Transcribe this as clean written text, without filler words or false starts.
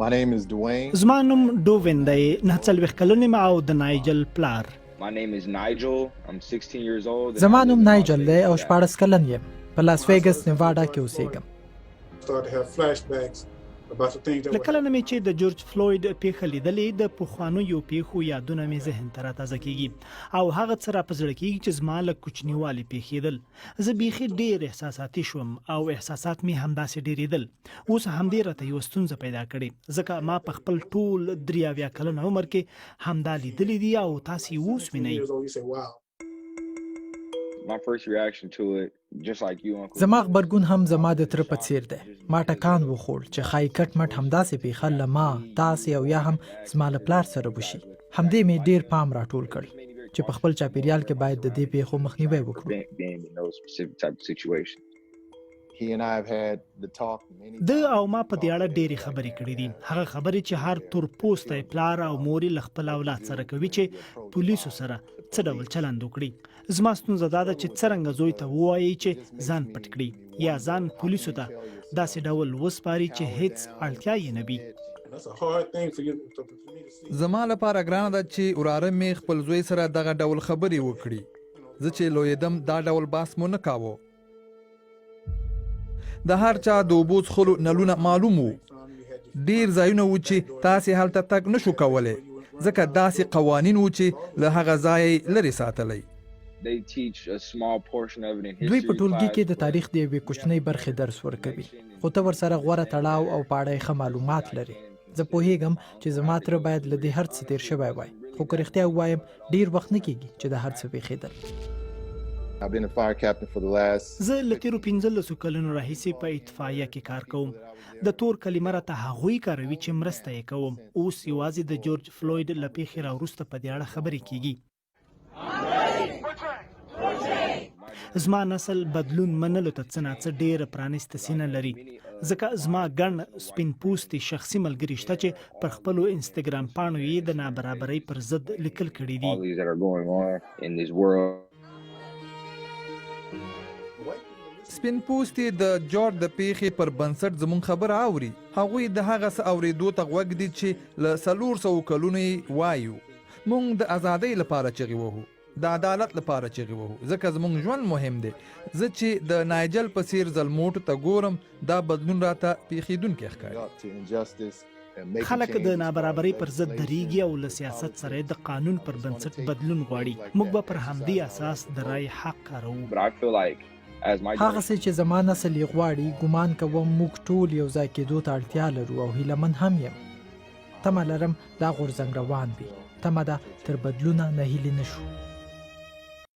My name is ډوېن. زما نوم ډوېن دی، 49 کلن یم او د نايجل پلار. My name is نايجل. I'm 16 years old. زما نوم نايجل دی او 14 کلن یم. په لاس ویګس نیواډا کې اوسېږم. Started to have flashbacks about the things that له کله نه مې چې د جورج فلويډ پېښه لیدلې، د پخوانیو پېښو یادونه مې ذهن ته راتازه کیږي او هغه څه را په زړه کیږي چې زما له کوچنیوالي پېښېدل. زه بیخي ډېر احساساتي شوم او احساسات مې همداسې ډېرېدل. اوس همدې راته یوه ستونزه پیدا کړې، ځکه ما په خپل ټول 83 کلن عمر کې همدا لیدلې دي او تاسې اوس وینئ. you say, wow. My first reaction to it, just like you, Uncle. زما غبرګون هم زما د تره په څیر دی. ما ټکان وخوړ چې ښایي کټ مټ همداسې پېښه له ما، تاسې او یا هم زما له پلار سره وشي. همدې مې ډېر پام راټول کړ چې په خپل چاپېریال کې باید د دې پېښو مخنیوی وکړو. Being in those specific type of situations. He and I have had the talk many د او ما په دې اړه ډېرې خبرې کړې دي، هغه خبرې چې هر تورپوستی پلار او مور له خپل اولاد سره کوي چې پولیسو سره څه ډول چلند وکړي. زما ستونزه دا ده چې څرنګه زوی ته ووایي چې ځان پټ کړي یا ځان پولیسو ته داسې ډول وسپاري چې هیڅ اړتیا یې نه وي. That's a hard thing for me to see. زما لپاره ګرانه ده چې وراره مې خپل زوی سره دغه ډول خبرې وکړي. زه چې لویېدم دا ډول بحث مو نه کاوه. د هر چا د اوبو څښلو نلونه معلوم وو. ډېر ځایونه وو چې تاسې هلته تګ نشو کولی ځکه داسې قوانین وو چې له هغه ځایه لرې ساتلی. They teach a small portion of it in history. دوی په ټولګي کې د تاریخ د یوې کوچنۍ برخې درس ورکوي، خو ته ورسره غوره تړاو او په اړه یې ښه معلومات لري. زه پوهیږم چې زما تره باید له دې هر څه تېر شوی وای، خو که رښتیا ووایم ډېر وخت نه کېږي چې د هر څه پېښېدل. I've been a fire captain for the last. زه له تېرو 15 کلونو راهیسې په اطفائیه کې کار کوم. د تور کلمه راته هغوی کاروي چې مرسته یې کوم. اوس یوازې د جورج فلويډ له پېښې راوروسته په دې اړه خبرې کیږي. زما نسل بدلون منلو ته څه نه څه ډېره پرانیسته سینه لري، ځکه زما ګڼ سپین پوستي شخصي ملګري شته چې پر خپلو انسټاګرام پاڼو یې د نابرابرۍ پر ضد لیکل کړي دي. All these that are going on in this world. سپین پوستي د جورج د پېښې پر بنسټ زموږ خبره اوري. هغوی د هغه څه اورېدو ته غوږ دي چې له 400 کلونو یې وایو. موږ د ازادۍ لپاره چغې وهو، د عدالت لپاره چغې وهو، ځکه زموږ ژوند مهم دی. زه چې د نايجل په څیر ظلموټو ته ګورم دا بدلون راته پېښېدونکی ښکاري. خلک د نابرابرۍ پر ضد درېږي او له سیاست سره د قانون پر بنسټ بدلون غواړي. موږ به پر همدې اساس د رای حق کاروو. But I feel like as my هغه څه چې زما نسل یې غواړي، ګمان کوم موږ ټول یو ځای کېدو ته اړتیا لرو او هیله من هم یم. تمه لرم دا غورځنګ روان وي. تمه ده تر بدلونه نهیلي نه شو.